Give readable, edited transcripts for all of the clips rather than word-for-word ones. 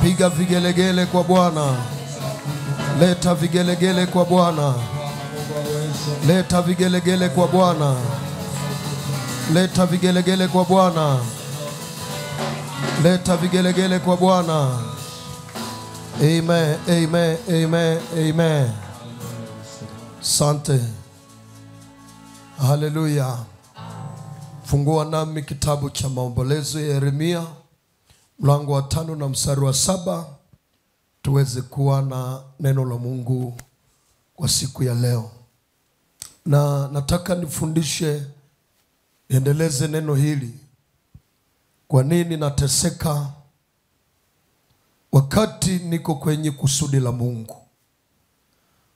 Piga vigelegele kwa Bwana. Leta vigelegele kwa Bwana. Leta vigelegele kwa Bwana. Leta vigelegele kwa Bwana. Leta vigelegele kwa Bwana. Amen, amen, amen, amen. Asante. Haleluya. Fungua nami kitabu cha Maombolezo ya Yeremia mlango wa 5 na mstari wa 7 tuweze kuwa na neno la Mungu kwa siku ya leo. Na nataka nifundishe, niendeleze neno hili. Kwa nini nateseka wakati niko kwenye kusudi la Mungu?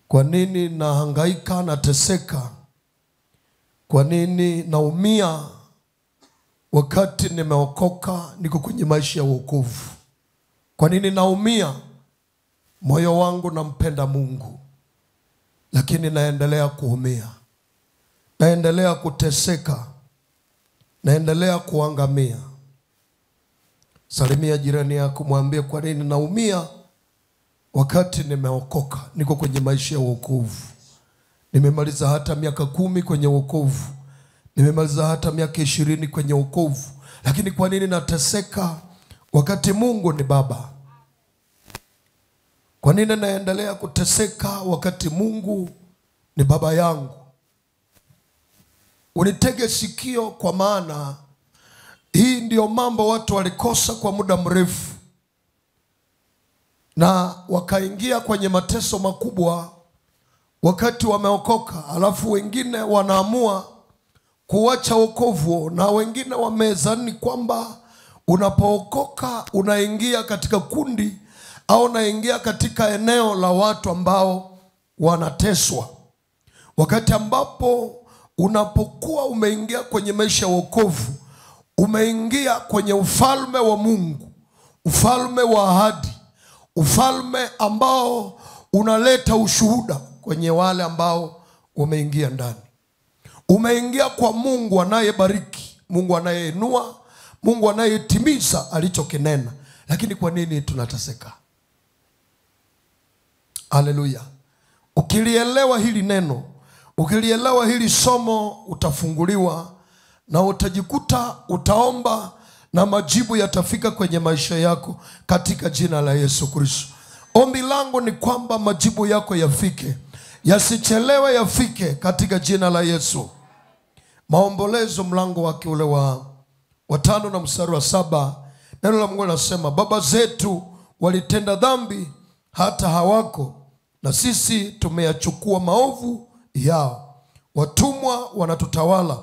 Kwa nini nahangaika, nateseka? Kwa nini naumia wakati nimeokoka, niko kwenye maisha ya wokovu? Kwa nini naumia? Moyo wangu nampenda Mungu, lakini naendelea kuumia, naendelea kuteseka, naendelea kuangamia. Salimia jirani yako, mwambie, kwa nini naumia wakati nimeokoka, niko kwenye maisha ya wokovu? Nimemaliza hata miaka 10 kwenye wokovu, nimemaliza hata miaka 20 kwenye wokovu, lakini kwa nini nateseka wakati Mungu ni Baba? Kwa nini naendelea kuteseka wakati Mungu ni Baba yangu? Unitege sikio, kwa maana hii ndio mambo watu walikosa kwa muda mrefu, na wakaingia kwenye mateso makubwa wakati wameokoka. Alafu wengine wanaamua kuacha wokovu, na wengine wamezani kwamba unapookoka unaingia katika kundi au unaingia katika eneo la watu ambao wanateswa. Wakati ambapo unapokuwa umeingia kwenye maisha ya wokovu, umeingia kwenye ufalme wa Mungu, ufalme wa ahadi, ufalme ambao unaleta ushuhuda kwenye wale ambao umeingia ndani. Umeingia kwa Mungu anayebariki, Mungu anayeinua, Mungu anayetimiza alichokinena. Lakini kwa nini tunateseka? Haleluya. Ukilielewa hili neno, ukilielewa hili somo, utafunguliwa na utajikuta utaomba na majibu yatafika kwenye maisha yako katika jina la Yesu Kristo. Ombi langu ni kwamba majibu yako yafike, yasichelewe, yafike katika jina la Yesu. Maombolezo mlango wake ule wa 5 na mstari wa 7, neno la Mungu linasema, baba zetu walitenda dhambi hata hawako, na sisi tumeyachukua maovu yao. Watumwa wanatutawala,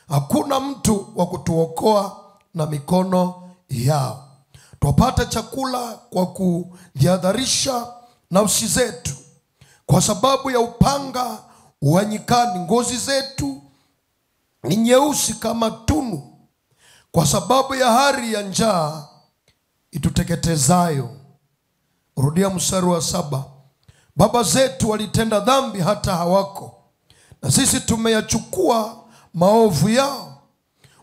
hakuna mtu wa kutuokoa na mikono yao. Twapata chakula kwa kujihadharisha nafsi zetu, kwa sababu ya upanga wa nyikani. Ngozi zetu ni nyeusi kama tunu, kwa sababu ya hari ya njaa ituteketezayo. Rudia mstari wa 7. Baba zetu walitenda dhambi hata hawako, na sisi tumeyachukua maovu yao.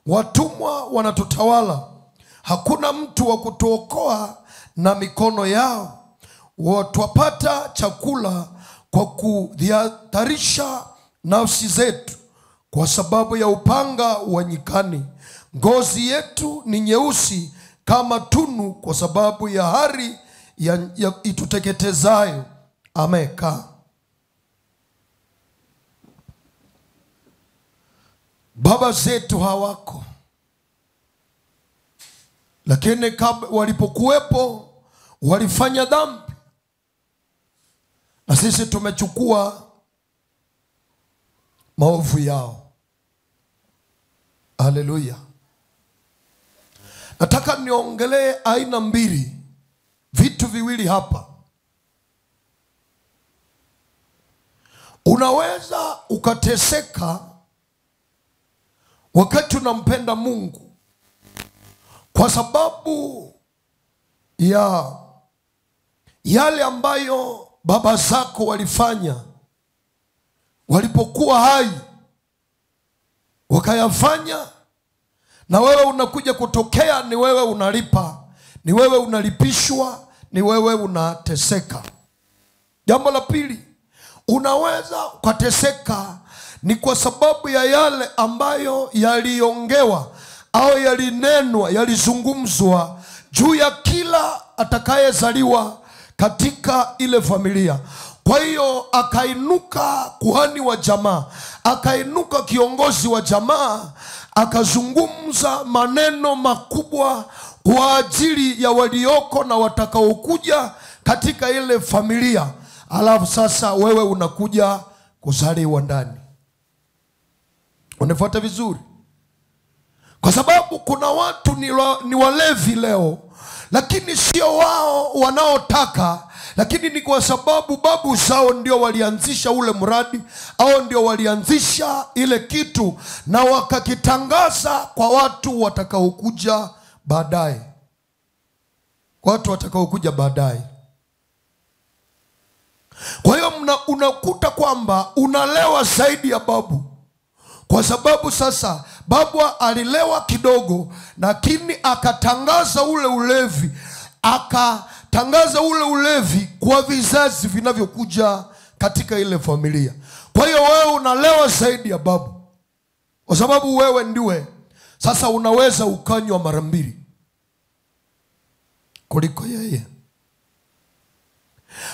Watumwa wanatutawala, hakuna mtu wa kutuokoa na mikono yao. Twapata chakula kwa kudhiharisha nafsi zetu, kwa sababu ya upanga wa nyikani. Ngozi yetu ni nyeusi kama tunu, kwa sababu ya hari ya ituteketezayo. Ameka. Baba zetu hawako, lakini walipokuwepo walifanya dhambi, na sisi tumechukua maovu yao. Haleluya. Nataka niongelee aina mbili, vitu viwili hapa. Unaweza ukateseka wakati unampenda Mungu kwa sababu ya yale ambayo baba zako walifanya walipokuwa hai, wakayafanya, na wewe unakuja kutokea, ni wewe unalipa, ni wewe unalipishwa, ni wewe unateseka. Jambo la pili, unaweza ukateseka ni kwa sababu ya yale ambayo yaliongewa au yalinenwa, yalizungumzwa juu ya kila atakayezaliwa katika ile familia. Kwa hiyo akainuka kuhani wa jamaa, akainuka kiongozi wa jamaa, akazungumza maneno makubwa kwa ajili ya walioko na watakaokuja katika ile familia. Alafu sasa wewe unakuja kuzaliwa ndani. Unifuata vizuri? Kwa sababu kuna watu ni walevi leo, lakini sio wao wanaotaka, lakini ni kwa sababu babu zao ndio walianzisha ule mradi au ndio walianzisha ile kitu na wakakitangaza kwa watu watakaokuja baadaye. Watu watakaokuja baadaye. Kwa hiyo unakuta kwamba unalewa zaidi ya babu. Kwa sababu sasa babu alilewa kidogo, lakini akatangaza ule ulevi. Akatangaza ule ulevi kwa vizazi vinavyokuja katika ile familia. Kwa hiyo wewe unalewa zaidi ya babu. Kwa sababu wewe ndiwe sasa unaweza ukanywa mara mbili kuliko yeye.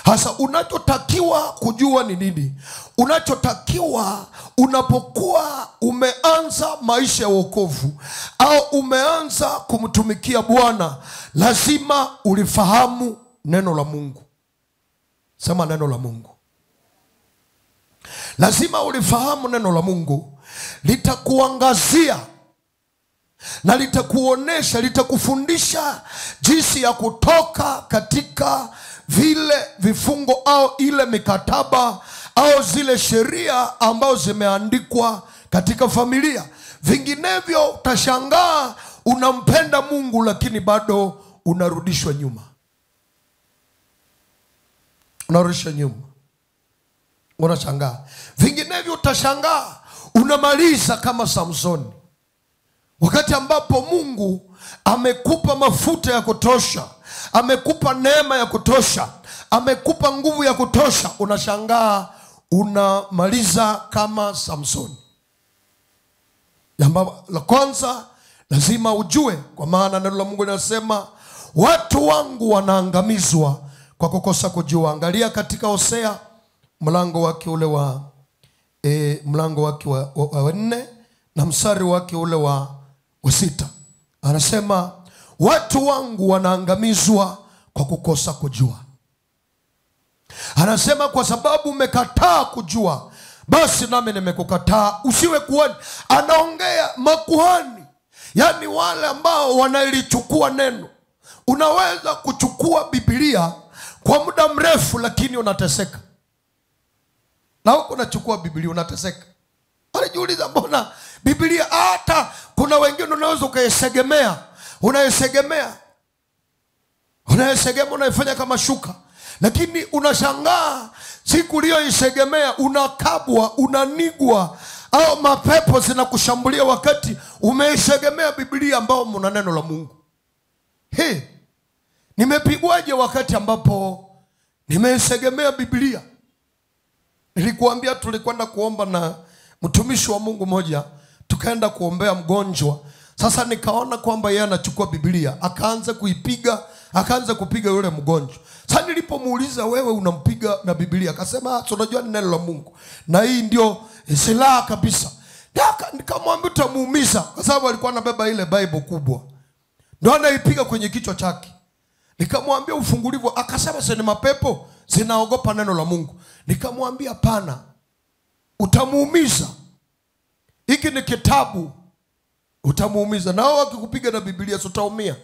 Hasa unachotakiwa kujua ni nini? Unachotakiwa unapokuwa umeanza maisha ya wokovu au umeanza kumtumikia Bwana, lazima ulifahamu neno la Mungu. Sema neno la Mungu. Lazima ulifahamu neno la Mungu. Litakuangazia na litakuonesha, litakufundisha jinsi ya kutoka katika vile vifungo au ile mikataba au zile sheria ambazo zimeandikwa katika familia. Vinginevyo utashangaa unampenda Mungu lakini bado unarudishwa nyuma. Unarudishwa nyuma. Unashangaa. Vinginevyo utashangaa unamaliza kama Samsoni. Wakati ambapo Mungu amekupa mafuta ya kutosha, amekupa neema ya kutosha, amekupa nguvu ya kutosha, unashangaa unamaliza kama Samsoni. Jambo la kwanza lazima ujue, kwa maana neno la Mungu linasema watu wangu wanaangamizwa kwa kukosa kujua. Angalia katika Hosea mlango wake ule wa 4 na mstari wake ule wa 6. Anasema watu wangu wanaangamizwa kwa kukosa kujua. Anasema kwa sababu umekataa kujua, basi nami nimekukataa usiwe kuhani. Anaongea makuhani, yani wale ambao wanalichukua neno. Unaweza kuchukua Biblia kwa muda mrefu lakini unateseka. Na huko unachukua Biblia unateseka. Alijiuliza mbona Biblia, hata kuna wengine unaweza ukaisegemea, unaisegemea, unaifanya kama shuka, lakini unashangaa siku uliyoisegemea unakabwa, unanigwa au mapepo zinakushambulia wakati umeisegemea Biblia ambao mna neno la Mungu. Nimepigwaje wakati ambapo nimeisegemea Biblia? Nilikuambia tulikwenda kuomba na mtumishi wa Mungu moja, tukaenda kuombea mgonjwa. Sasa nikaona kwamba yeye anachukua Biblia, akaanza kupiga yule mgonjwa. Sasa nilipomuuliza, wewe unampiga na Biblia? Akasema unajua ni neno la Mungu na hii ndio silaha kabisa. Nikamwambia utamuumiza, kwa sababu alikuwa anabeba ile Bible kubwa, ndio anaipiga kwenye kichwa chake. Nikamwambia ufungulivu, akasema sasa ni mapepo zinaogopa neno la Mungu. Nikamwambia pana, utamuumiza. Hiki ni kitabu, utamuumiza. Na wao wakikupiga na Biblia utaumia.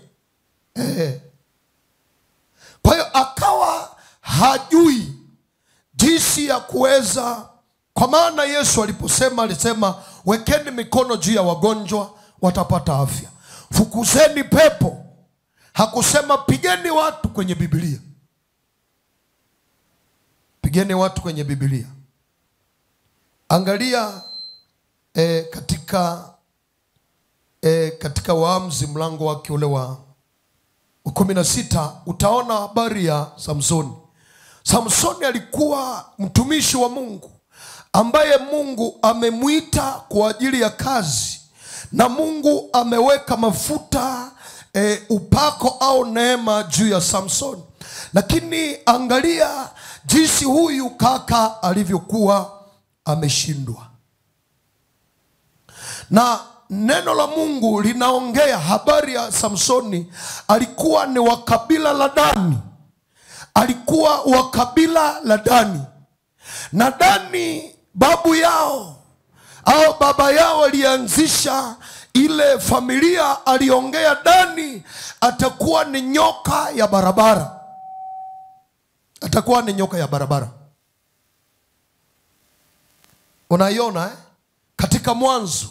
Kwa hiyo akawa hajui jinsi ya kuweza, kwa maana Yesu alisema wekeni mikono juu ya wagonjwa watapata afya, fukuzeni pepo. Hakusema pigeni watu kwenye Biblia. Pigeni watu kwenye Biblia. Angalia katika Waamuzi mlango wake ule wa 16 utaona habari ya Samsoni. Samsoni alikuwa mtumishi wa Mungu ambaye Mungu amemuita kwa ajili ya kazi, na Mungu ameweka mafuta upako au neema juu ya Samsoni. Lakini angalia jinsi huyu kaka alivyokuwa ameshindwa. Na neno la Mungu linaongea habari ya Samsoni. Alikuwa ni wa kabila la Dani. Alikuwa wa kabila la Dani. Na Dani babu yao au baba yao alianzisha ile familia. Aliongea Dani atakuwa ni nyoka ya barabara. Atakuwa ni nyoka ya barabara. Unaiona katika Mwanzo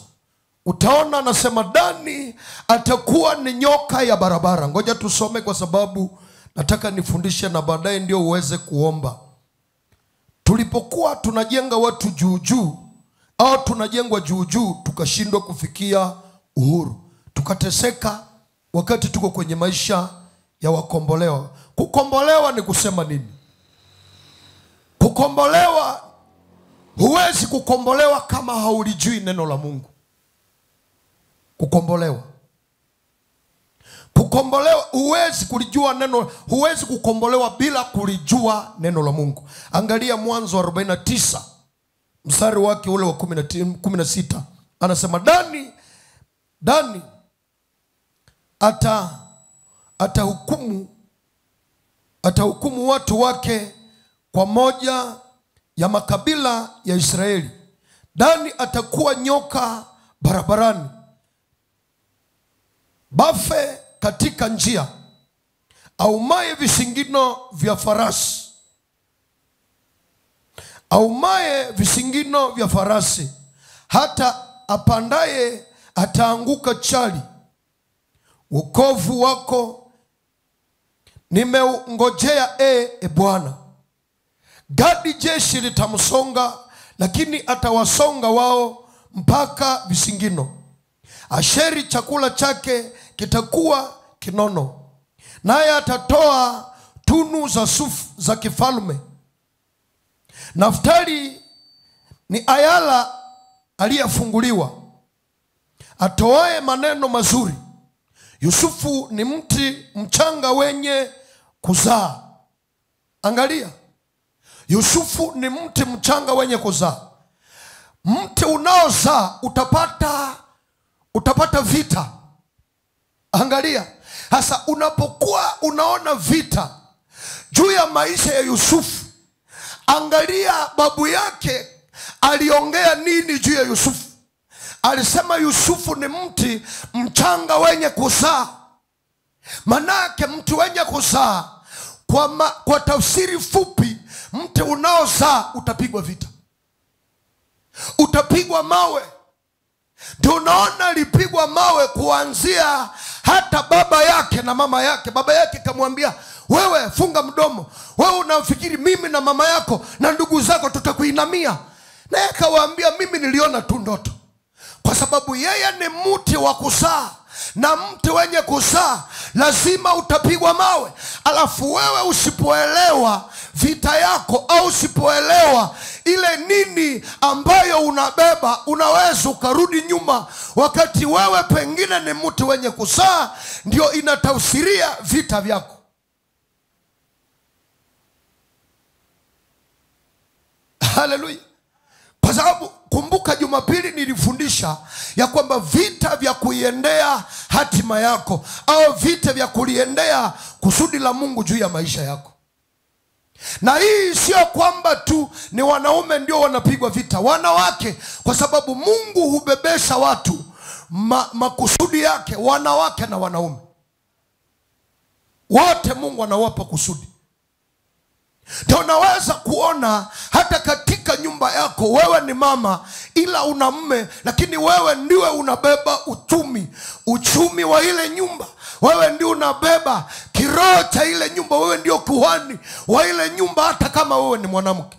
utaona anasema Dani atakuwa ni nyoka ya barabara. Ngoja tusome kwa sababu nataka nifundishe na baadaye ndio uweze kuomba. Tulipokuwa tunajenga watu juu juu au tunajengwa juu juu, tukashindwa kufikia uhuru, tukateseka wakati tuko kwenye maisha ya wakombolewa. Kukombolewa ni kusema nini? Kukombolewa, huwezi kukombolewa kama haulijui neno la Mungu. Kukombolewa, huwezi kulijua neno, huwezi kukombolewa bila kulijua neno la Mungu. Angalia Mwanzo 49 mstari wake ule wa 16. Anasema Dani atahukumu watu wake kwa moja ya makabila ya Israeli. Dani atakuwa nyoka barabarani, bafe katika njia, aumaye visingino vya farasi. Aumaye visingino vya farasi, hata apandaye ataanguka chali. Wokovu wako nimeungojea, Bwana. Gadi jeshi litamsonga, lakini atawasonga wao mpaka visingino. Asheri chakula chake kitakuwa kinono, naye atatoa tunu za sufu za kifalme. Naftali ni ayala aliyefunguliwa, atoaye maneno mazuri. Yusufu ni mti mchanga wenye kuzaa. Angalia, Yusufu ni mti mchanga wenye kuzaa. Mti unaozaa utapata vita. Angalia, hasa unapokuwa unaona vita juu ya maisha ya Yusufu, angalia babu yake aliongea nini juu ya Yusufu. Alisema Yusufu ni mti mchanga wenye kuzaa. Manake mti wenye kuzaa, kwa tafsiri fupi, mti unaozaa utapigwa vita, utapigwa mawe. Ndio unaona alipigwa mawe kuanzia hata baba yake na mama yake. Baba yake kamwambia, wewe funga mdomo, wewe unafikiri mimi na mama yako na ndugu zako tutakuinamia? Naye akawaambia, mimi niliona tu ndoto. Kwa sababu yeye ni mti wa kuzaa, na mti wenye kuzaa lazima utapigwa mawe. Alafu wewe usipoelewa vita yako, au usipoelewa ile nini ambayo unabeba, unaweza ukarudi nyuma, wakati wewe pengine ni mti wenye kuzaa ndio inatafsiria vita vyako. Haleluya. Kwa sababu kumbuka Jumapili nilifundisha ya kwamba vita vya kuiendea hatima yako, au vita vya kuliendea kusudi la Mungu juu ya maisha yako. Na hii sio kwamba tu ni wanaume ndio wanapigwa vita, wanawake, kwa sababu Mungu hubebesha watu makusudi yake, wanawake na wanaume wote Mungu anawapa kusudi. Ndio unaweza kuona hata katika nyumba yako, wewe ni mama ila una mume, lakini wewe ndiwe unabeba uchumi wa ile nyumba. Wewe ndio unabeba kiroho cha ile nyumba. Wewe ndio kuhani wa ile nyumba, hata kama wewe ni mwanamke.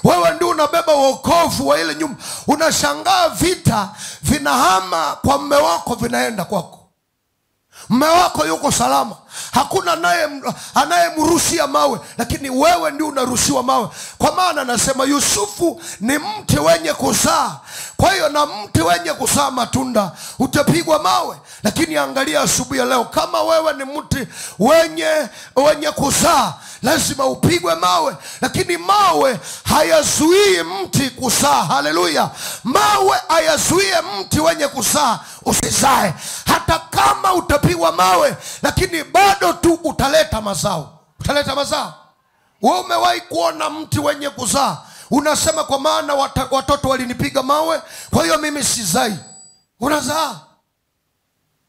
Wewe ndio unabeba wokovu wa ile nyumba. Unashangaa vita vinahama kwa mume wako vinaenda kwako. Mume wako yuko salama, hakuna anayemrushia mawe, lakini wewe ndio unarushiwa mawe. Kwa maana anasema Yusufu ni mti wenye kuzaa, kwa hiyo na mti wenye kuzaa matunda utapigwa mawe. Lakini angalia asubuhi ya leo, kama wewe ni mti wenye kuzaa, lazima upigwe mawe. Lakini mawe hayazuii mti kuzaa. Haleluya! Mawe hayazuii mti wenye kuzaa usizae. Hata kama utapigwa mawe, lakini bado tu utaleta mazao. Utaleta mazao. Wewe umewahi kuona mti wenye kuzaa unasema kwa maana watoto walinipiga mawe, kwa hiyo mimi sizai? Unazaa.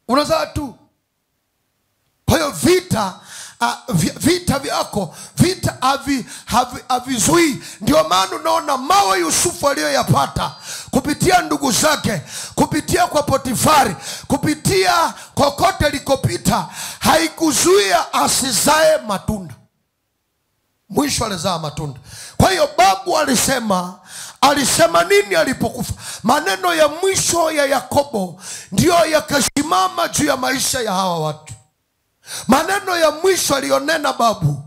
Unazaa tu. Kwa hiyo vita vyako, vita havizui. Ndio maana unaona mawe Yusufu aliyoyapata kupitia ndugu zake, kupitia kwa Potifari, kupitia kokote likopita, haikuzuia asizae matunda. Mwisho alizaa matunda. Kwa hiyo babu alisema nini alipokufa? Maneno ya mwisho ya Yakobo ndio yakasimama juu ya maisha ya hawa watu. Maneno ya mwisho alionena babu,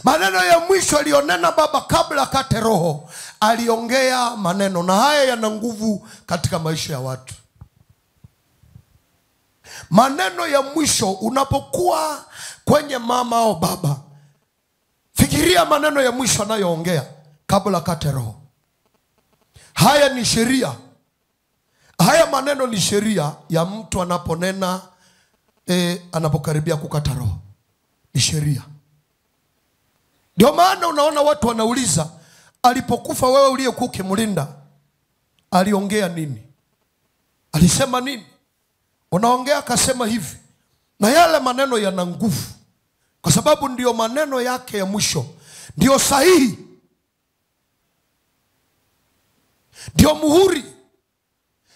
maneno ya mwisho alionena baba kabla akate roho, aliongea maneno, na haya yana nguvu katika maisha ya watu. Maneno ya mwisho unapokuwa kwenye mama au baba, fikiria maneno ya mwisho anayoongea kabla akate roho. Haya ni sheria. Haya maneno ni sheria ya mtu anaponena anapokaribia kukata roho. Ni sheria. Ndio maana unaona watu wanauliza, alipokufa wewe uliyekuwa ukimlinda, aliongea nini? Alisema nini? Unaongea akasema hivi. Na yale maneno yana nguvu, kwa sababu ndio maneno yake ya mwisho, ndio sahihi, ndio muhuri.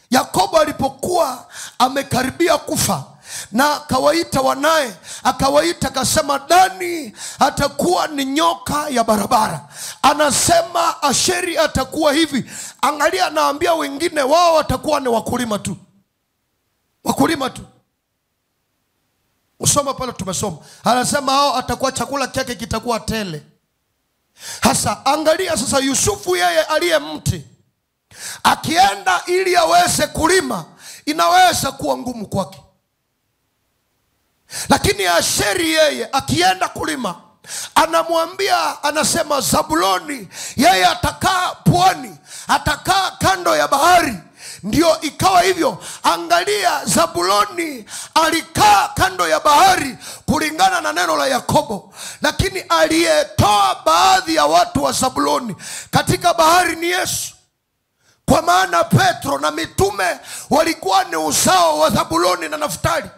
Yakobo alipokuwa amekaribia kufa na akawaita wanae, akawaita akasema, Dani atakuwa ni nyoka ya barabara, anasema Asheri atakuwa hivi. Angalia, anaambia wengine wao watakuwa ni wakulima tu. Wakulima tu. Usoma pale tumesoma. Anasema hao atakuwa chakula chake kitakuwa tele. Hasa angalia sasa, Yusufu yeye aliye mti, akienda ili aweze kulima, inaweza kuwa ngumu kwake. Lakini Asheri yeye akienda kulima, anamwambia, anasema Zabuloni yeye atakaa pwani, atakaa kando ya bahari. Ndio ikawa hivyo. Angalia, Zabuloni alikaa kando ya bahari kulingana na neno la Yakobo, lakini aliyetoa baadhi ya watu wa Zabuloni katika bahari ni Yesu. Kwa maana Petro na mitume walikuwa ni uzao wa Zabuloni na Naftali,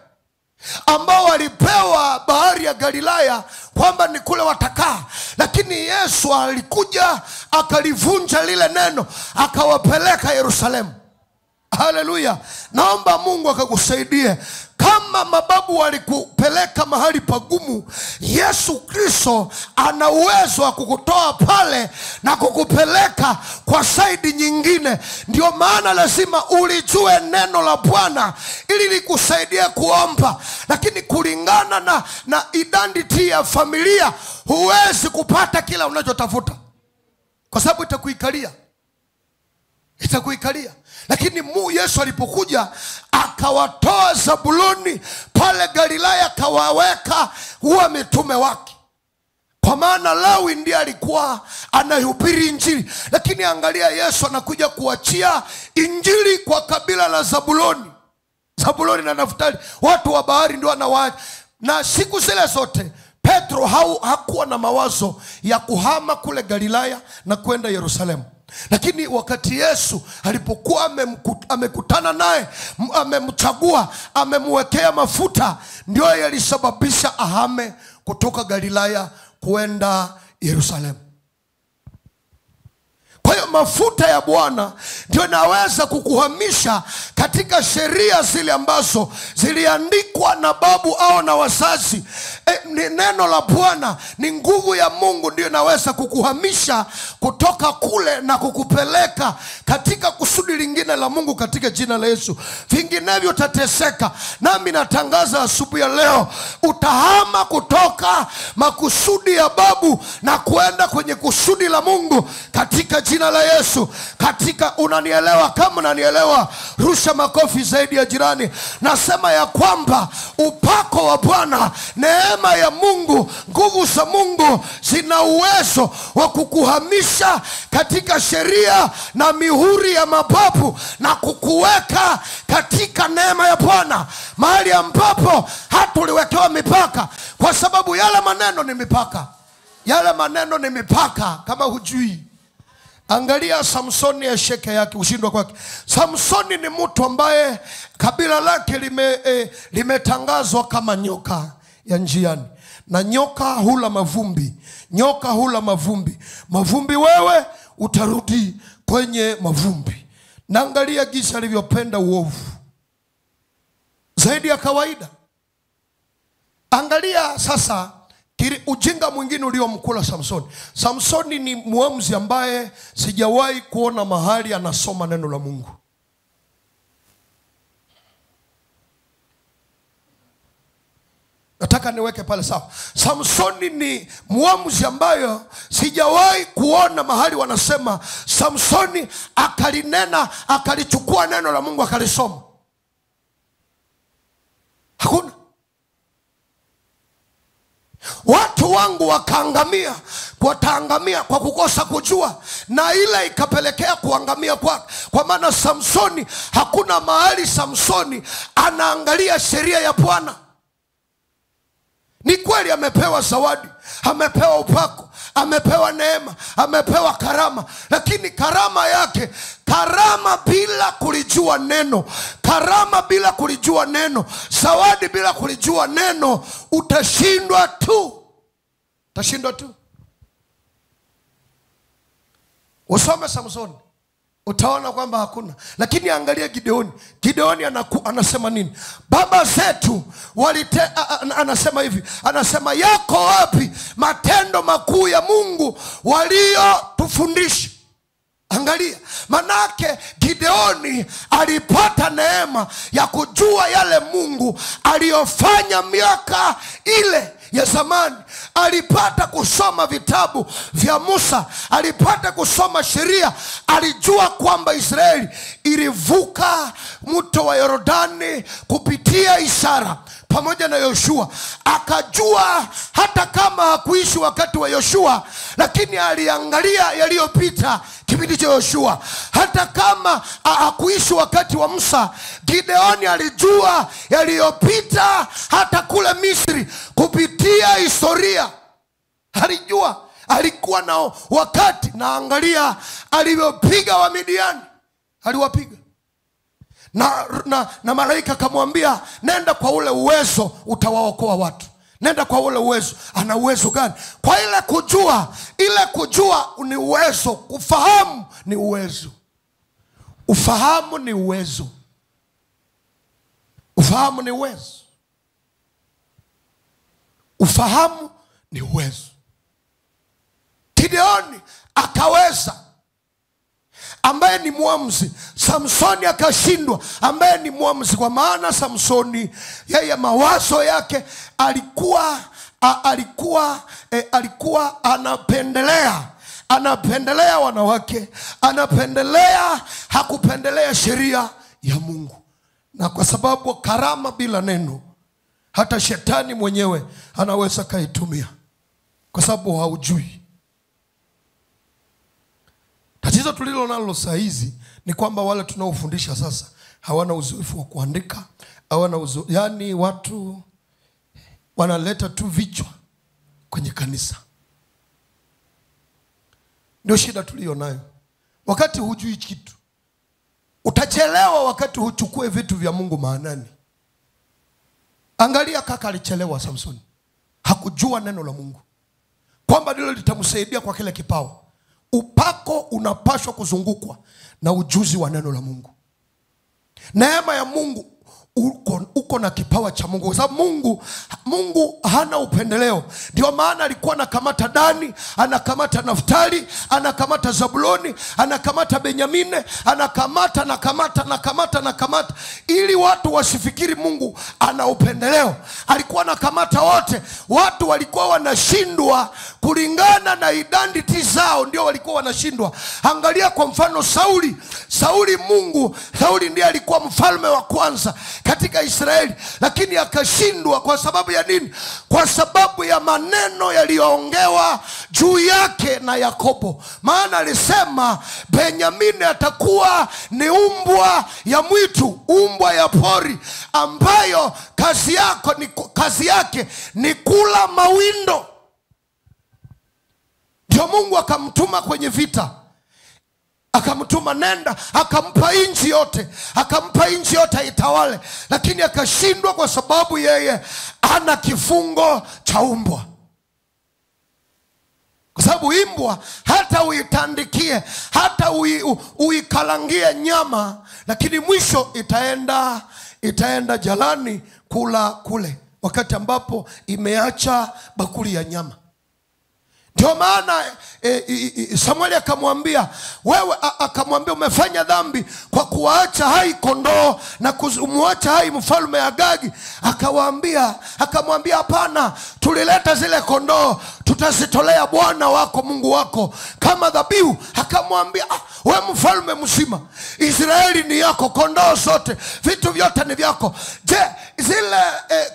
ambao walipewa bahari ya Galilaya kwamba ni kule watakaa. Lakini Yesu alikuja akalivunja lile neno, akawapeleka Yerusalemu. Haleluya. Naomba Mungu akakusaidie. Kama mababu walikupeleka mahali pagumu, Yesu Kristo ana uwezo wa kukutoa pale na kukupeleka kwa saidi nyingine. Ndio maana lazima ulijue neno la Bwana ili likusaidie kuomba. Lakini kulingana na identity ya familia, huwezi kupata kila unachotafuta, kwa sababu itakuikalia. Lakini Yesu alipokuja akawatoa Zabuloni pale Galilaya, akawaweka huwa mitume wake. Kwa maana Lawi ndiye alikuwa anahubiri injili. Lakini angalia, Yesu anakuja kuachia injili kwa kabila la Zabuloni. Zabuloni na Naftali, watu wa bahari ndio wanawaacha. Na siku zile zote Petro hakuwa na mawazo ya kuhama kule Galilaya na kwenda Yerusalemu. Lakini wakati Yesu alipokuwa amekutana naye, amemchagua, amemwekea mafuta, ndio yalisababisha ahame kutoka Galilaya kwenda Yerusalemu. Kwa hiyo mafuta ya Bwana ndio naweza kukuhamisha katika sheria zile ambazo ziliandikwa na babu au na wazazi. Neno la Bwana ni nguvu ya Mungu, ndio naweza kukuhamisha kutoka kule na kukupeleka katika kusudi lingine la Mungu katika jina la Yesu. Vinginevyo utateseka. Nami natangaza asubuhi ya leo, utahama kutoka makusudi ya babu na kuenda kwenye kusudi la Mungu katika jina la Yesu. Unanielewa? Kama unanielewa, rusha makofi zaidi ya jirani. Nasema ya kwamba upako wa Bwana, neema ya Mungu, nguvu za Mungu zina uwezo wa kukuhamisha katika sheria na mihuri ya mababu na kukuweka katika neema ya Bwana, mahali ambapo hatuliwekewa mipaka, kwa sababu yale maneno ni mipaka. Yale maneno ni mipaka. Kama hujui, angalia Samsoni ya sheke yake, ushindwa kwake. Samsoni ni mtu ambaye kabila lake limetangazwa kama nyoka ya njiani, na nyoka hula mavumbi. Nyoka hula mavumbi. Mavumbi wewe utarudi kwenye mavumbi. Na angalia jinsi alivyopenda uovu zaidi ya kawaida. Angalia sasa ujinga mwingine uliomkula Samsoni. Samsoni ni muamuzi ambaye sijawahi kuona mahali anasoma neno la Mungu. Nataka niweke pale sawa. Samsoni ni muamuzi ambayo sijawahi kuona mahali wanasema Samsoni akalichukua neno la Mungu akalisoma. Hakuna. Watu wangu wataangamia kwa kukosa kujua, na ile ikapelekea kuangamia kwake. Kwa maana Samsoni, hakuna mahali Samsoni anaangalia sheria ya Bwana. Ni kweli amepewa zawadi, amepewa upako, amepewa neema, amepewa karama, lakini karama yake, karama bila kulijua neno, karama bila kulijua neno, zawadi bila kulijua neno, utashindwa tu. Utashindwa tu. Usome Samsoni, utaona kwamba hakuna. Lakini angalia Gideoni. Gideoni anasema nini? Baba zetu anasema hivi, anasema yako wapi matendo makuu ya Mungu waliotufundisha? Angalia, manake Gideoni alipata neema ya kujua yale Mungu aliyofanya miaka ile ya zamani. Alipata kusoma vitabu vya Musa, alipata kusoma sheria, alijua kwamba Israeli ilivuka mto wa Yordani kupitia ishara pamoja na Yoshua. Akajua hata kama hakuishi wakati wa Yoshua, lakini aliangalia yaliyopita kipindi cha Yoshua. Hata kama hakuishi wakati wa Musa, Gideoni alijua yaliyopita hata kule Misri kupitia historia. Alijua, alikuwa nao wakati. Na angalia alivyopiga wa Midiani. Aliwapiga. Na malaika akamwambia, nenda kwa ule uwezo utawaokoa watu. Nenda kwa ule uwezo. Ana uwezo gani? Kwa ile kujua. Ile kujua ni uwezo. Ufahamu ni uwezo. Ufahamu ni uwezo. Ufahamu ni uwezo. Ufahamu ni uwezo. Gideoni akaweza, ambaye ni muamuzi. Samsoni akashindwa, ambaye ni muamuzi. Kwa maana Samsoni yeye mawazo yake alikuwa anapendelea wanawake, hakupendelea sheria ya Mungu. Na kwa sababu karama bila neno, hata shetani mwenyewe anaweza kaitumia, kwa sababu haujui. Tatizo tulilo nalo saa hizi ni kwamba wale tunaofundisha sasa hawana uzoefu wa kuandika, yani watu wanaleta tu vichwa kwenye kanisa. Ndio shida tulio nayo. Wakati hujui kitu, utachelewa wakati huchukue vitu vya Mungu maanani. Angalia kaka alichelewa Samsoni. Hakujua neno la Mungu, kwamba ndilo litamsaidia kwa kile kipao. upako unapaswa kuzungukwa na ujuzi wa neno la Mungu. Neema ya Mungu, uko na kipawa cha Mungu, kwa sababu Mungu hana upendeleo. Ndio maana alikuwa anakamata Dani, anakamata Naftali, anakamata Zabuloni, anakamata Benyamine, anakamata ili watu wasifikiri Mungu ana upendeleo. Alikuwa anakamata wote. Watu walikuwa wanashindwa kulingana na identity zao, ndio walikuwa wanashindwa. Angalia kwa mfano Sauli ndiye alikuwa mfalme wa kwanza katika Israeli, lakini akashindwa kwa sababu ya nini? Kwa sababu ya maneno yaliyoongewa juu yake na Yakobo. Maana alisema Benyamini atakuwa ni umbwa ya mwitu, umbwa ya pori, ambayo kazi yake ni kula mawindo. Ndio Mungu akamtuma kwenye vita, akamtuma nenda, akampa nchi yote itawale, lakini akashindwa kwa sababu yeye ana kifungo cha umbwa. Kwa sababu imbwa hata uitandikie, hata uikalangie nyama, lakini mwisho itaenda jalani kula kule, wakati ambapo imeacha bakuli ya nyama. Ndio maana Samueli akamwambia umefanya dhambi kwa kuacha hai kondoo na kumwacha hai mfalme Agagi. Akamwambia hapana, tulileta zile kondoo, tutazitolea Bwana wako Mungu wako kama dhabihu. Akamwambia wewe mfalme mzima, Israeli ni yako, kondoo zote, vitu vyote ni vyako. Je, zile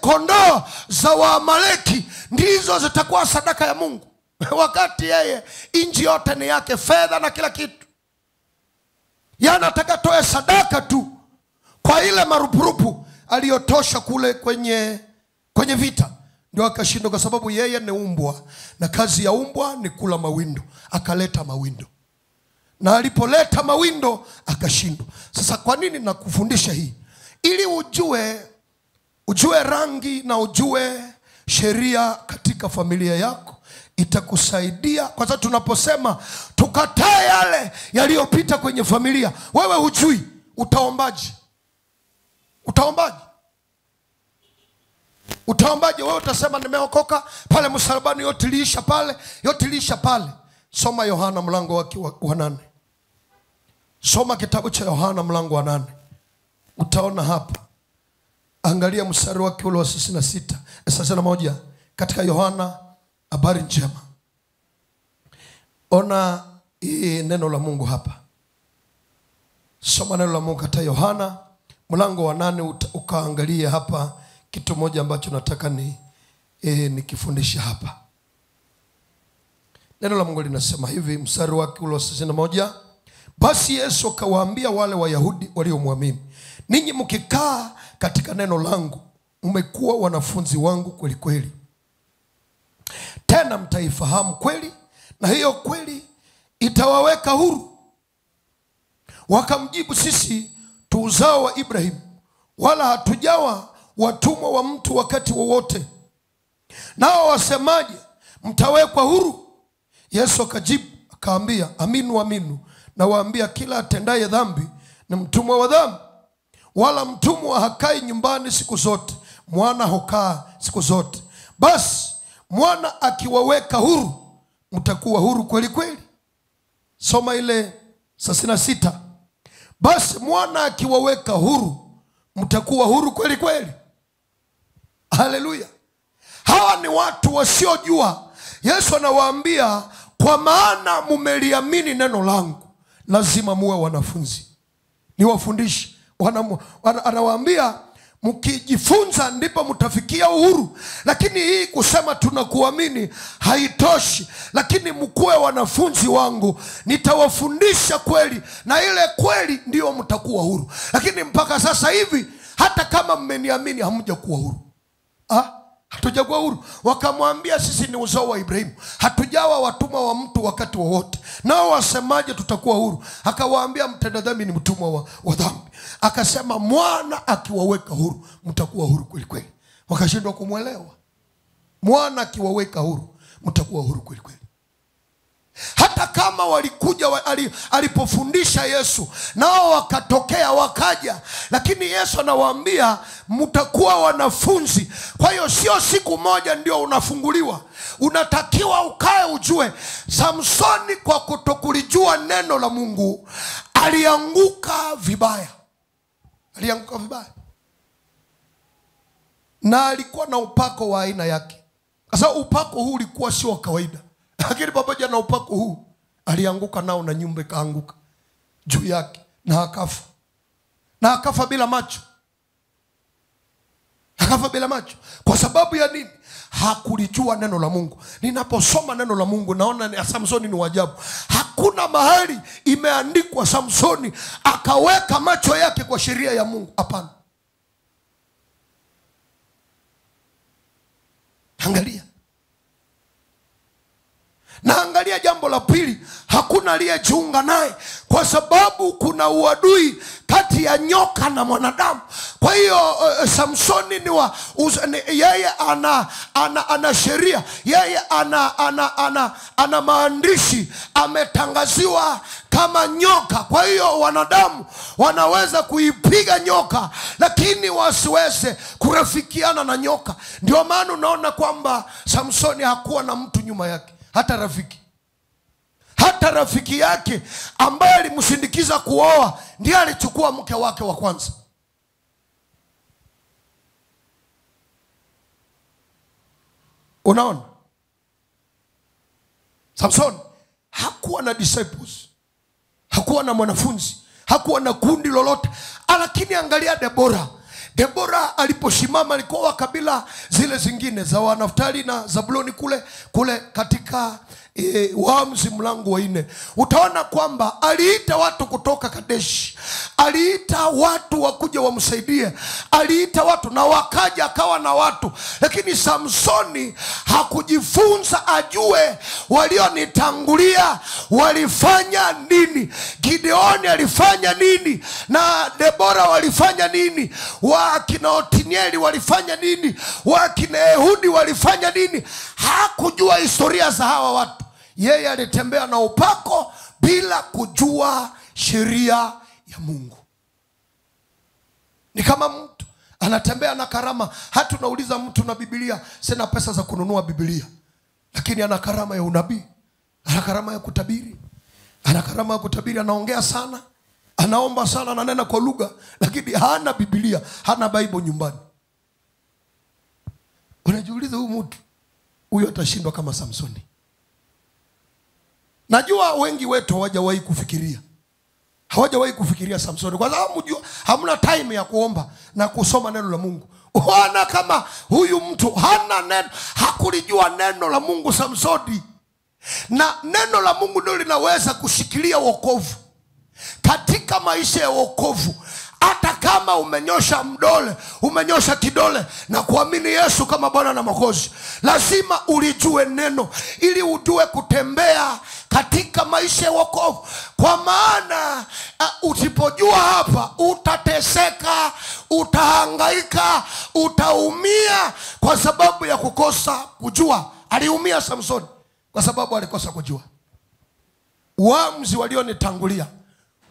kondoo za Waamaleki ndizo zitakuwa sadaka ya Mungu? Wakati yeye nchi yote ni yake, fedha na kila kitu. Anataka toe sadaka tu kwa ile marupurupu aliyotosha kule kwenye vita. Ndio akashindwa, kwa sababu yeye ni umbwa, na kazi ya umbwa ni kula mawindo. Akaleta mawindo, na alipoleta mawindo akashindwa. Sasa kwa nini nakufundisha hii? Ili ujue rangi na ujue sheria katika familia yako. Itakusaidia, kwa sababu tunaposema tukatae yale yaliyopita kwenye familia, wewe hujui, utaombaje? Wewe utasema nimeokoka, pale msalabani yote iliisha pale. Soma Yohana mlango wake wa 8. Soma kitabu cha Yohana mlango wa 8. Utaona hapa. Angalia mstari wake ule wa 61 katika Yohana habari njema. Ona hii neno la Mungu hapa. Soma neno la Mungu katika Yohana mlango wa 8. Ukaangalia hapa kitu moja ambacho nataka nikifundisha hapa. Neno la Mungu linasema hivi, mstari wake ule wa 61. Basi Yesu akawaambia wale Wayahudi waliomwamini, ninyi mkikaa katika neno langu, mmekuwa wanafunzi wangu kweli kweli, tena mtaifahamu kweli, na hiyo kweli itawaweka huru. Wakamjibu, sisi tu uzao wa Ibrahimu, wala hatujawa watumwa wa mtu wakati wowote. Nao wasemaje, mtawekwa huru? Yesu akajibu akaambia, aminu aminu nawaambia, kila atendaye dhambi ni mtumwa wa dhambi. Wala mtumwa hakai nyumbani siku zote, mwana hukaa siku zote. Basi mwana akiwaweka huru, mtakuwa huru kweli kweli. Soma ile 66. Basi mwana akiwaweka huru, mtakuwa huru kweli kweli. Haleluya. Hawa ni watu wasiojua. Yesu anawaambia, kwa maana mumeliamini neno langu, lazima muwe wanafunzi. Niwafundishe. Anawaambia, mkijifunza ndipo mtafikia uhuru. Lakini hii kusema tunakuamini haitoshi, lakini mkuwe wanafunzi wangu, nitawafundisha kweli, na ile kweli ndio mtakuwa huru. Lakini mpaka sasa hivi, hata kama mmeniamini, hamjakuwa huru. Hatujakuwa huru. Wakamwambia, sisi ni uzao wa Ibrahimu, hatujawa watumwa wa mtu wakati wowote. Nao wasemaje tutakuwa huru? Akawaambia, mtenda dhambi ni mtumwa wa dhambi. Akasema, mwana akiwaweka huru, mtakuwa huru kweli kweli. Wakashindwa kumwelewa. Mwana akiwaweka huru, mtakuwa huru kweli kweli. Hata kama walikuja alipofundisha Yesu, nao wakatokea wakaja, lakini Yesu anawaambia mtakuwa wanafunzi. Kwa hiyo sio siku moja ndio unafunguliwa. Unatakiwa ukae ujue. Samsoni kwa kutokulijua neno la Mungu alianguka vibaya. Alianguka vibaya. Na alikuwa na upako wa aina yake. Sasa upako huu ulikuwa sio wa kawaida. Lakini pamoja na upako huu alianguka nao, na nyumba ikaanguka juu yake, na akafa. Na akafa bila macho. Akafa bila macho. Kwa sababu ya nini? Hakulijua neno la Mungu. Ninaposoma neno la Mungu naona Samsoni ni wajabu. Hakuna mahali imeandikwa Samsoni akaweka macho yake kwa sheria ya Mungu. Hapana. Angalia. Na angalia jambo la pili, hakuna aliyejiunga naye, kwa sababu kuna uadui kati ya nyoka na mwanadamu. Kwa hiyo Samsoni yeye ana sheria, yeye ana maandishi, ametangaziwa kama nyoka. Kwa hiyo wanadamu wanaweza kuipiga nyoka, lakini wasiweze kurafikiana na nyoka. Ndio maana unaona kwamba Samsoni hakuwa na mtu nyuma yake, hata rafiki. Hata rafiki yake ambaye alimsindikiza kuoa ndiye alichukua mke wake wa kwanza. Unaona? Samson hakuwa na disciples, hakuwa na mwanafunzi, hakuwa na kundi lolote. Lakini angalia Debora. Debora aliposhimama alikuwa wa kabila zile zingine za Wanaftali na Zabuloni kule katika Waamuzi mlango wa 4. Utaona kwamba aliita watu kutoka Kadeshi. Aliita watu wakuja wamsaidie. Aliita watu na wakaja, akawa na watu. Lakini Samsoni hakujifunza ajue walionitangulia walifanya nini. Gideoni alifanya nini, na Debora walifanya nini, wakina Otinieli walifanya nini, wakina Ehudi walifanya nini. Hakujua historia za hawa watu. Yeye alitembea na upako bila kujua sheria ya Mungu. Ni kama mtu anatembea na karama. Hata unauliza mtu na Biblia, sina pesa za kununua Biblia, lakini ana karama ya unabii, ana karama ya kutabiri, ana karama ya kutabiri, anaongea sana, anaomba sana, ananena kwa lugha, lakini hana Biblia, hana Bible nyumbani. Unajiuliza huyu mtu huyu atashindwa kama Samsoni? Najua wengi wetu hawajawahi kufikiria Samsoni, kwa sababu hamna time ya kuomba na kusoma neno la Mungu. Wana kama huyu mtu hana neno, hakulijua neno la Mungu Samsoni. Na neno la Mungu ndio linaweza kushikilia wokovu. Katika maisha ya wokovu, hata kama umenyosha kidole na kuamini Yesu kama Bwana na Mwokozi, lazima ulijue neno ili ujue kutembea katika maisha ya wokovu. Kwa maana usipojua hapa, utateseka, utahangaika, utaumia kwa sababu ya kukosa kujua. Aliumia Samsoni kwa sababu alikosa kujua. Waamuzi walionitangulia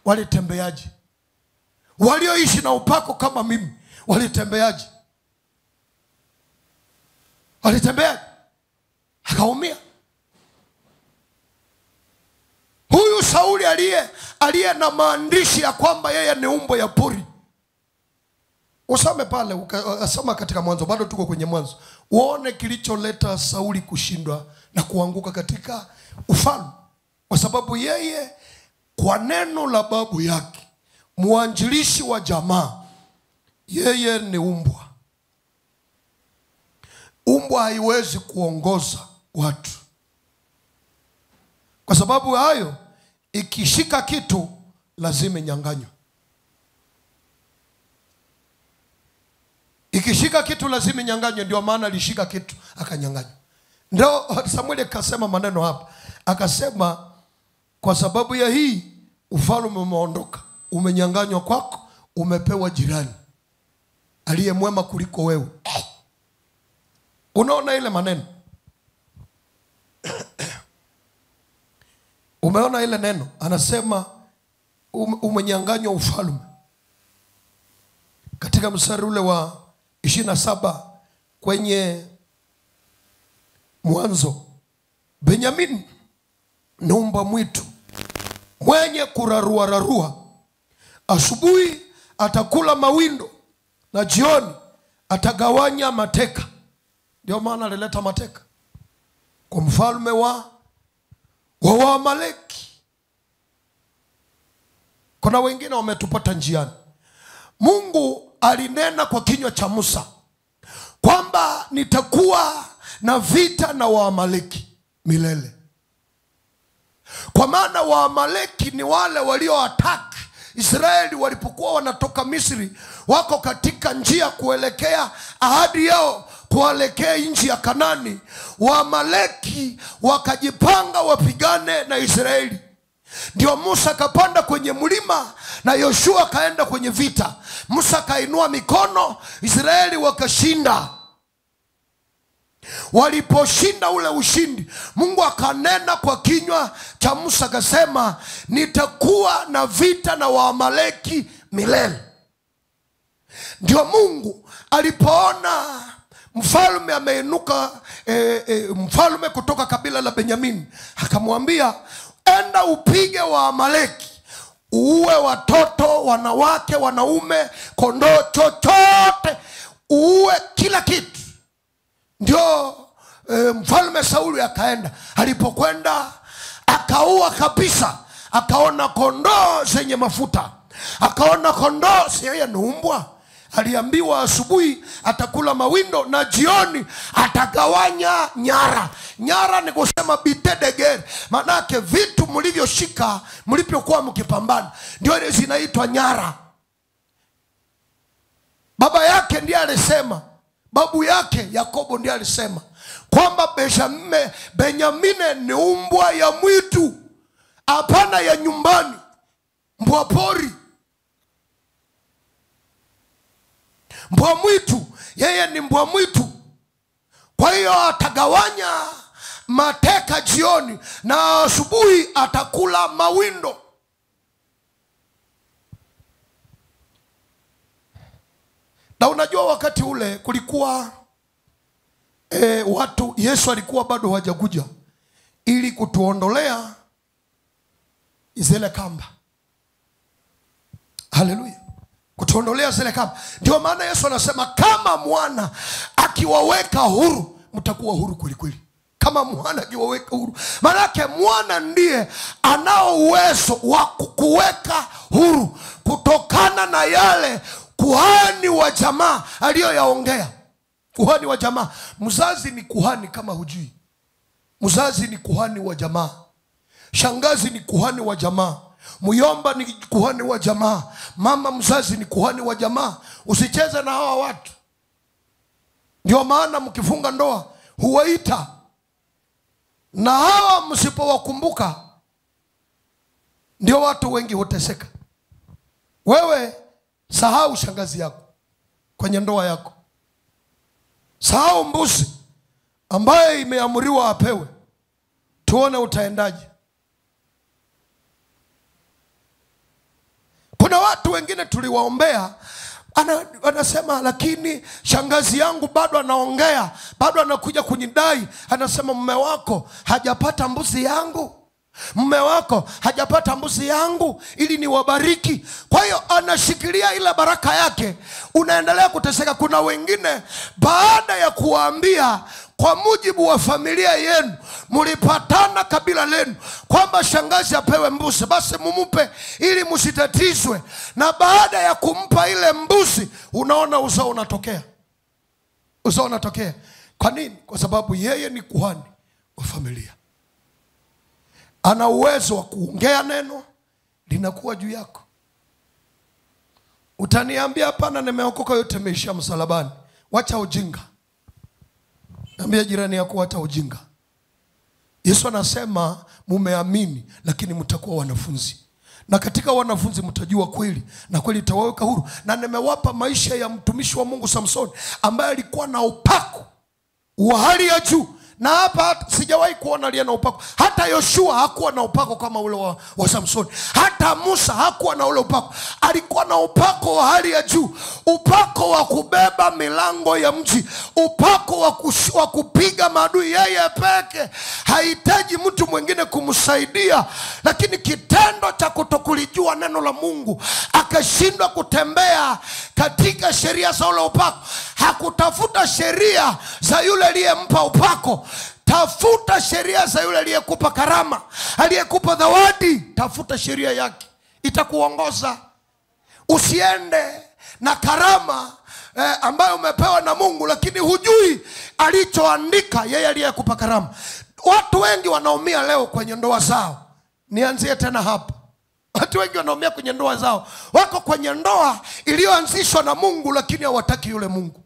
walitembeaje? Walioishi na upako kama mimi walitembeaje? Walitembeaje? Akaumia. Huyu Sauli aliye na maandishi ya kwamba yeye ni umbo ya pori. Usome pale, ukasoma katika Mwanzo, bado tuko kwenye Mwanzo. Uone kilicholeta Sauli kushindwa na kuanguka katika ufalme. Kwa sababu yeye kwa neno la babu yake, mwanjilishi wa jamaa, yeye ni umbwa. Umbwa haiwezi kuongoza watu. Kwa sababu hayo, ikishika kitu lazima inyang'anywe. Ikishika kitu lazima inyang'anywe. Ndio maana alishika kitu akanyang'anywa. Ndio Samueli akasema maneno hapa. Akasema kwa sababu ya hii ufalme umeondoka, umenyang'anywa kwako, umepewa jirani aliye mwema kuliko wewe. Unaona ile maneno? Umeona ile neno, anasema umenyang'anywa ufalme. Katika mstari ule wa 27 kwenye Mwanzo, Benjamin ni mbwa mwitu mwenye kurarua. Asubuhi atakula mawindo na jioni atagawanya mateka. Ndio maana alileta mateka kwa mfalme wa Waamaleki. Kuna wengine wametupata njiani. Mungu alinena kwa kinywa cha Musa kwamba nitakuwa na vita na Waamaleki milele. Kwa maana Waamaleki ni wale walio attack Israeli walipokuwa wanatoka Misri, wako katika njia kuelekea ahadi yao, kuelekea nchi ya Kanani. Waamaleki wakajipanga wapigane na Israeli. Ndio Musa akapanda kwenye mlima na Yoshua akaenda kwenye vita. Musa kainua mikono, Israeli wakashinda. Waliposhinda ule ushindi, Mungu akanena kwa kinywa cha Musa akasema, nitakuwa na vita na Waamaleki milele. Ndio Mungu alipoona mfalme ameinuka, mfalme kutoka kabila la Benjamin, akamwambia, enda upige Waamaleki, uue watoto, wanawake, wanaume, kondoo, chochote, uue kila kitu. Ndio mfalme Sauli akaenda. Alipokwenda akaua kabisa. Akaona kondoo zenye mafuta, akaona kondoo yeye ni mbwa. Aliambiwa asubuhi atakula mawindo na jioni atagawanya nyara. Nyara ni kusema bitedegere, manake vitu mlivyoshika mlipokuwa mkipambana, ndio zinaitwa nyara. Baba yake ndiye alisema, babu yake Yakobo ndiye alisema kwamba Benyamine ni mbwa ya mwitu, hapana ya nyumbani, mbwa pori. Mbwa mwitu, yeye ni mbwa mwitu. Kwa hiyo atagawanya mateka jioni na asubuhi atakula mawindo. Na unajua wakati ule kulikuwa watu, Yesu alikuwa bado hajakuja ili kutuondolea zile kamba. Haleluya. Kutuondolea zile kamba. Ndio maana Yesu anasema kama mwana akiwaweka huru, mtakuwa huru kweli kweli. Kama mwana akiwaweka huru, maana mwana ndiye anao uwezo wa kukuweka huru kutokana na yale kuhani wa jamaa aliyoyaongea. Kuhani wa jamaa, mzazi ni kuhani kama hujui. Mzazi ni kuhani wa jamaa. Shangazi ni kuhani wa jamaa. Muyomba ni kuhani wa jamaa. Mama mzazi ni kuhani wa jamaa. Usicheze na hawa watu. Ndio maana mkifunga ndoa huwaita, na hawa msipowakumbuka ndio watu wengi huteseka. Wewe sahau shangazi yako kwenye ndoa yako. Sahau mbuzi ambaye imeamuriwa apewe. Tuone utaendaje. Kuna watu wengine tuliwaombea, anasema lakini shangazi yangu bado anaongea, bado anakuja kunidai. Anasema mume wako hajapata mbuzi yangu, mume wako hajapata mbuzi yangu ili niwabariki. Kwa hiyo anashikilia ile baraka yake, unaendelea kuteseka. Kuna wengine baada ya kuambia kwa mujibu wa familia yenu, mlipatana kabila lenu kwamba shangazi apewe mbuzi, basi mumupe ili msitatizwe. Na baada ya kumpa ile mbuzi, unaona uzao unatokea. Uzao unatokea. Kwa nini? Kwa sababu yeye ni kuhani wa familia. Ana uwezo wa kuongea neno linakuwa juu yako. Utaniambia hapana, nimeokoka yote imeishia msalabani. Wacha ujinga. Naambia jirani yako wacha ujinga. Yesu anasema mumeamini lakini mtakuwa wanafunzi. Na katika wanafunzi mtajua kweli na kweli itawaweka huru. Na nimewapa maisha ya mtumishi wa Mungu Samson ambaye alikuwa na upako wa hali ya juu, na hapa sijawahi kuona aliye na upako. Hata Yoshua hakuwa na upako kama ule wa Samsoni. Hata Musa hakuwa na ule upako. Alikuwa na upako wa hali ya juu, upako wa kubeba milango ya mji, upako wa kupiga maadui yeye peke. Hahitaji mtu mwingine kumsaidia. Lakini kitendo cha kutokulijua neno la Mungu, akashindwa kutembea katika sheria za ule upako. Hakutafuta sheria za yule aliyempa upako. Tafuta sheria za yule aliyekupa karama, aliyekupa zawadi. Tafuta sheria yake, itakuongoza. Usiende na karama ambayo umepewa na Mungu, lakini hujui alichoandika yeye aliyekupa karama. Watu wengi wanaumia leo kwenye ndoa zao. Nianzie tena hapa. Watu wengi wanaumia kwenye ndoa zao. Wako kwenye ndoa iliyoanzishwa na Mungu, lakini hawataki yule Mungu.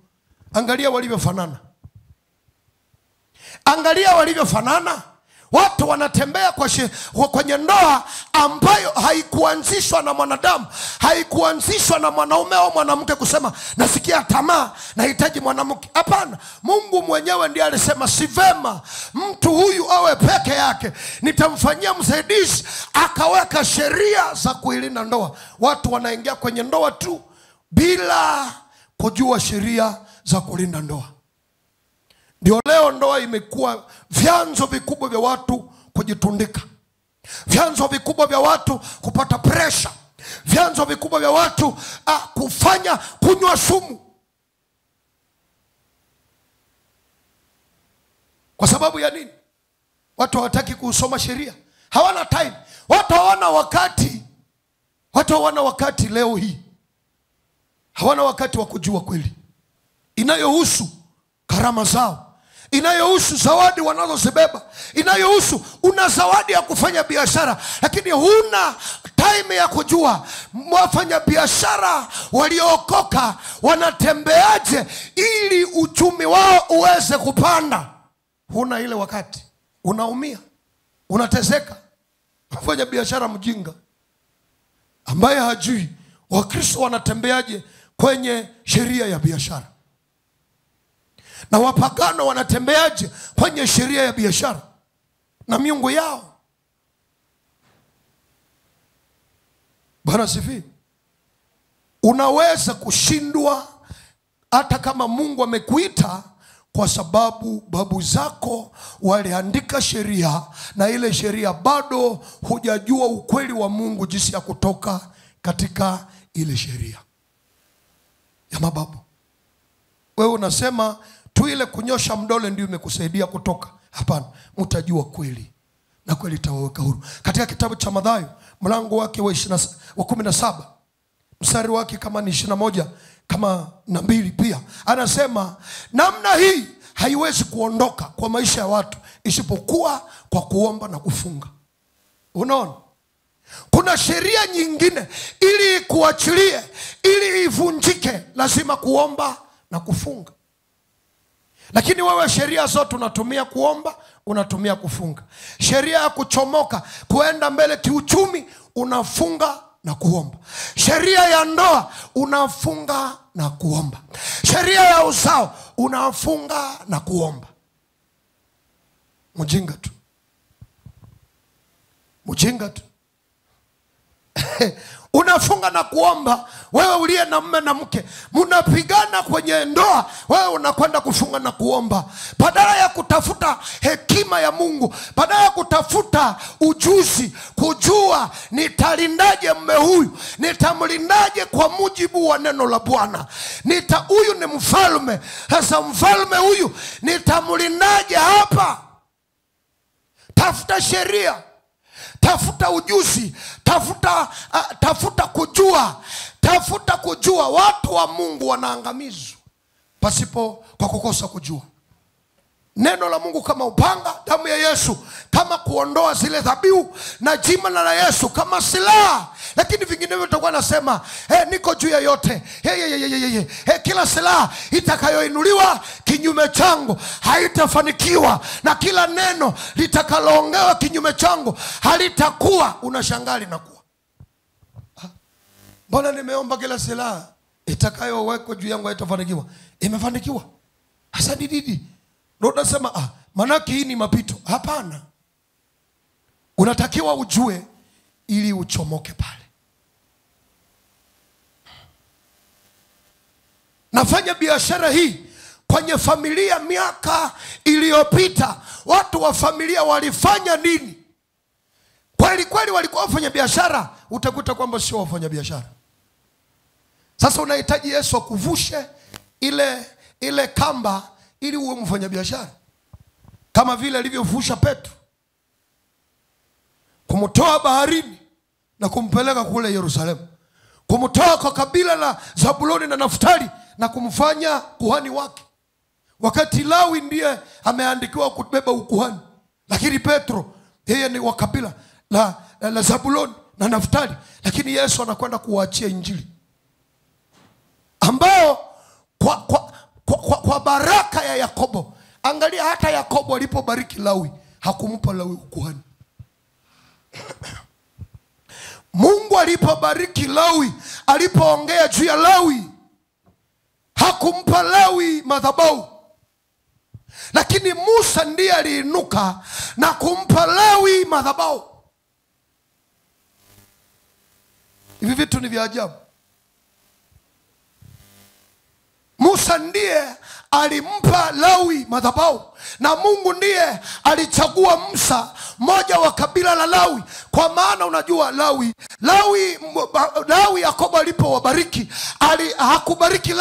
Angalia walivyofanana. Angalia walivyofanana. Watu wanatembea kwenye ndoa ambayo haikuanzishwa na mwanadamu, haikuanzishwa na mwanaume au mwanamke kusema nasikia tamaa, nahitaji mwanamke. Hapana, Mungu mwenyewe ndiye alisema si vema mtu huyu awe peke yake, nitamfanyia msaidizi. Akaweka sheria za kuilinda ndoa. Watu wanaingia kwenye ndoa tu bila kujua sheria za kulinda ndoa. Ndio leo ndoa imekuwa vyanzo vikubwa vya watu kujitundika, vyanzo vikubwa vya watu kupata pressure, vyanzo vikubwa vya watu kunywa sumu. Kwa sababu ya nini? Watu hawataki kusoma sheria. Hawana time. Watu hawana wakati. Watu hawana wakati leo hii. Hawana wakati wa kujua kweli inayohusu karama zao, inayohusu zawadi wanazozibeba, inayohusu una zawadi ya kufanya biashara, lakini huna time ya kujua wafanya biashara waliookoka wanatembeaje ili uchumi wao uweze kupanda. Huna ile wakati. Unaumia, unateseka. Mfanya biashara mjinga ambaye hajui Wakristo wanatembeaje kwenye sheria ya biashara, na wapagano wanatembeaje kwenye sheria ya biashara na miungu yao. Bwana sifi. Unaweza kushindwa hata kama Mungu amekuita, kwa sababu babu zako waliandika sheria, na ile sheria bado hujajua ukweli wa Mungu jinsi ya kutoka katika ile sheria ya mababu. Wewe unasema tu ile kunyosha mdole ndio imekusaidia kutoka. Hapana, mtajua kweli na kweli itawaweka huru. Katika kitabu cha Mathayo mlango wake wa 17 mstari wake kama ni 21 kama na 2 pia anasema namna hii haiwezi kuondoka kwa maisha ya watu isipokuwa kwa kuomba na kufunga. Unaona? Kuna sheria nyingine ili kuachilie, ili ivunjike, lazima kuomba na kufunga. Lakini wewe sheria zote unatumia kuomba, unatumia kufunga. Sheria ya kuchomoka, kuenda mbele kiuchumi, unafunga na kuomba. Sheria ya ndoa unafunga na kuomba. Sheria ya uzao unafunga na kuomba. Mjinga tu. Mjinga tu. Unafunga na kuomba. Wewe uliye na mume na mke, mnapigana kwenye ndoa, wewe unakwenda kufunga na kuomba. Badala ya kutafuta hekima ya Mungu, badala ya kutafuta ujuzi, kujua nitalindaje mume huyu, nitamlindaje kwa mujibu wa neno la Bwana. Huyu ni mfalme, sasa mfalme huyu nitamlindaje hapa? Tafuta sheria, tafuta ujuzi, tafuta kujua, tafuta kujua. Watu wa Mungu wanaangamizwa pasipo kwa kukosa kujua neno la Mungu, kama upanga, damu ya Yesu kama kuondoa zile dhabihu, na jina la Yesu kama silaha. Lakini vinginevyo tutakuwa nasema niko juu ya yote. Kila silaha itakayoinuliwa kinyume changu haitafanikiwa, na kila neno litakaloongewa kinyume changu halitakuwa. Unashangaa linakuwa. Mbona nimeomba kila silaha itakayowekwa juu yangu haitafanikiwa? Imefanikiwa. Hasa dididi. Ndio unasema manake hii ni mapito. Hapana, unatakiwa ujue ili uchomoke pale. Nafanya biashara hii kwenye familia miaka iliyopita. Watu wa familia walifanya nini? Kweli kweli walikuwa wafanya biashara? Utakuta kwamba sio wafanya biashara. Sasa unahitaji Yesu akuvushe ile kamba ili uwe mfanya biashara, kama vile alivyovusha Petro, kumtoa baharini na kumpeleka kule Yerusalemu, kumtoa kwa kabila la Zabuloni na Naftali na kumfanya kuhani wake, wakati Lawi ndiye ameandikiwa kubeba ukuhani. Lakini Petro yeye ni wa kabila la Zabuloni na Naftali, lakini Yesu anakwenda kuwaachia injili ambao kwa baraka ya Yakobo. Angalia, hata Yakobo alipobariki Lawi hakumpa Lawi ukuhani. Mungu alipobariki Lawi, alipoongea juu ya Lawi, hakumpa Lawi madhabahu, lakini Musa ndiye aliinuka na kumpa Lawi madhabahu. Hivi vitu ni vya ajabu. Musa ndiye alimpa Lawi madhabahu, na Mungu ndiye alichagua Musa, mmoja wa kabila la Lawi. Kwa maana unajua Lawi Yakobo alipowabariki, hakubariki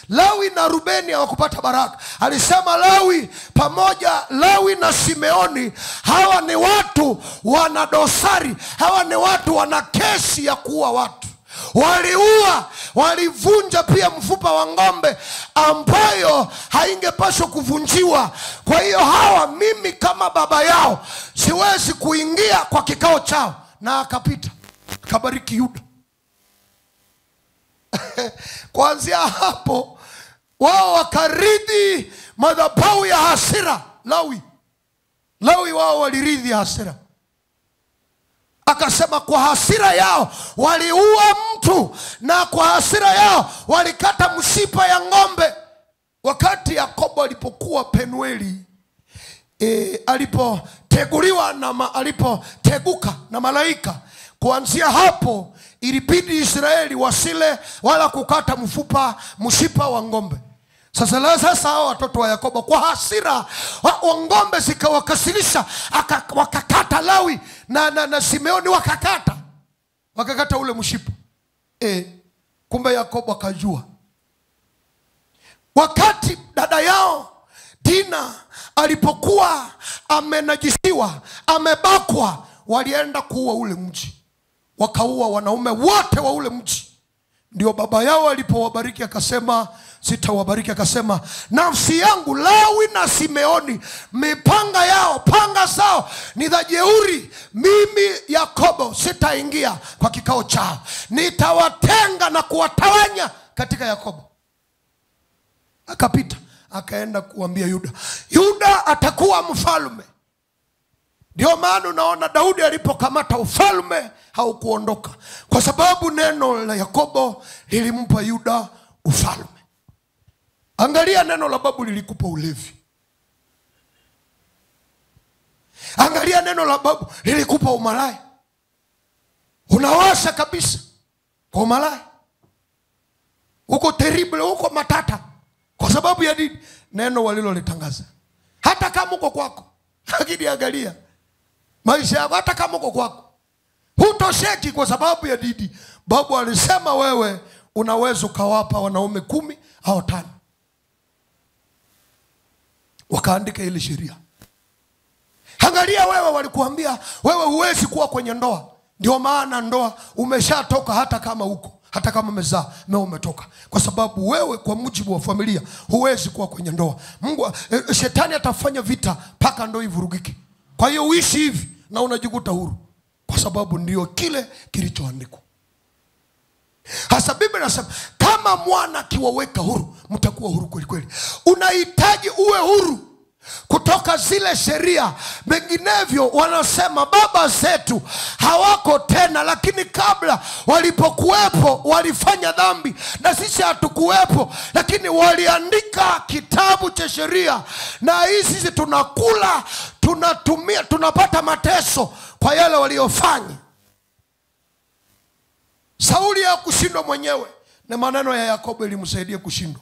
Lawi na Rubeni hawakupata baraka. Alisema Lawi na Simeoni, hawa ni watu wana dosari, hawa ni watu wana kesi ya kuua watu. Walivunja pia mfupa wa ng'ombe ambayo haingepaswa kuvunjiwa. Kwa hiyo hawa, mimi kama baba yao siwezi kuingia kwa kikao chao. Na akapita akabariki Yuda. Kuanzia hapo wao wakaridhi madhabahu ya hasira. Lawi wao waliridhi hasira. Akasema kwa hasira yao waliua mtu, na kwa hasira yao walikata mshipa ya ng'ombe. Wakati Yakobo alipokuwa Penueli, alipoteguka na malaika, kuanzia hapo ilibidi Israeli wasile wala kukata mshipa wa ng'ombe. Sasa hao watoto wa Yakobo kwa hasira wa ng'ombe zikawakasirisha, wakakata Lawi na Simeoni, wakakata ule mshipa. Kumbe Yakobo akajua. Wakati dada yao Dina alipokuwa amenajisiwa, amebakwa, walienda kuua ule mji, wakaua wanaume wote wa ule mji. Ndio baba yao alipowabariki akasema, sitawabariki, akasema, nafsi yangu Lawi na Simeoni, panga zao ni za jeuri. Mimi Yakobo sitaingia kwa kikao chao, nitawatenga na kuwatawanya katika Yakobo. Akapita akaenda kuambia Yuda atakuwa mfalme. Ndio maana unaona Daudi alipokamata ufalme haukuondoka, kwa sababu neno la Yakobo lilimpa Yuda ufalme. Angalia, neno la babu lilikupa ulevi. Angalia, neno la babu lilikupa umalaya. Unawasha kabisa kwa umalaya, uko terrible, uko matata, kwa sababu ya nini? Neno walilolitangaza. Hata kama uko kwako, lakini angalia maisha yako, hata kama uko kwako hutosheki kwa sababu ya didi. Babu alisema wewe unaweza ukawapa wanaume 10 au 5. Wakaandika ile sheria. Angalia, wewe walikuambia wewe huwezi kuwa kwenye ndoa. Ndio maana ndoa umeshatoka, hata kama umezaa umetoka, kwa sababu wewe kwa mujibu wa familia huwezi kuwa kwenye ndoa. Shetani atafanya vita mpaka ndoa ivurugike. Kwa hiyo uishi hivi na unajikuta huru, kwa sababu ndio kile kilichoandikwa. Hasa Biblia inasema kama mwana akiwaweka huru, mtakuwa huru kweli kweli. Unahitaji uwe huru kutoka zile sheria. Menginevyo wanasema baba zetu hawako tena, lakini kabla walipokuwepo walifanya dhambi, na sisi hatukuwepo, lakini waliandika kitabu cha sheria, na sisi tunakula, tunatumia, tunapata mateso kwa yale waliofanya. Sauli ya kushindwa mwenyewe, na maneno ya Yakobo ilimsaidia kushindwa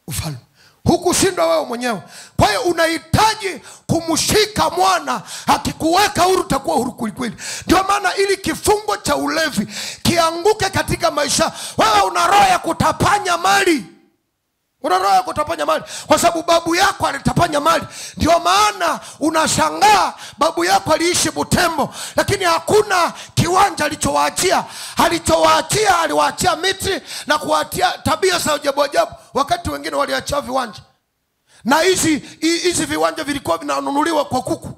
ufalme. Hukushindwa wewe mwenyewe. Kwa hiyo unahitaji kumshika mwana, akikuweka huru utakuwa huru kweli. Ndio maana ili kifungo cha ulevi kianguke katika maisha, wewe una roho ya kutapanya mali. Una roho ya kutapanya mali kwa sababu babu yako alitapanya mali. Ndio maana unashangaa babu yako aliishi Butembo, lakini hakuna kiwanja alichowaachia. Aliwaachia miti na kuachia tabia za ajabu, wakati wengine waliachia viwanja. Na hizi viwanja vilikuwa vinanunuliwa kwa kuku.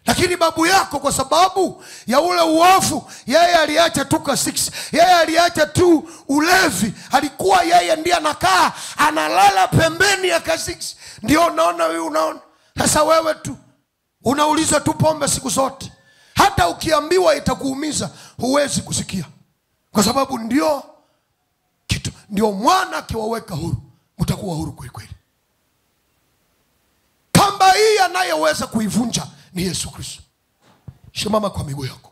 Lakini babu yako kwa sababu ya ule uovu, yeye aliacha tu ka 6. Yeye aliacha tu ulevi. Alikuwa yeye ndiye anakaa analala pembeni ya ka 6. Ndio unaona. Sasa wewe tu unauliza tu pombe siku zote. Hata ukiambiwa itakuumiza huwezi kusikia. Kwa sababu ndio mwana akiwaweka huru, mtakuwa huru kweli. Kamba hii anayeweza kuivunja ni Yesu Kristo. Shimama kwa miguu yako.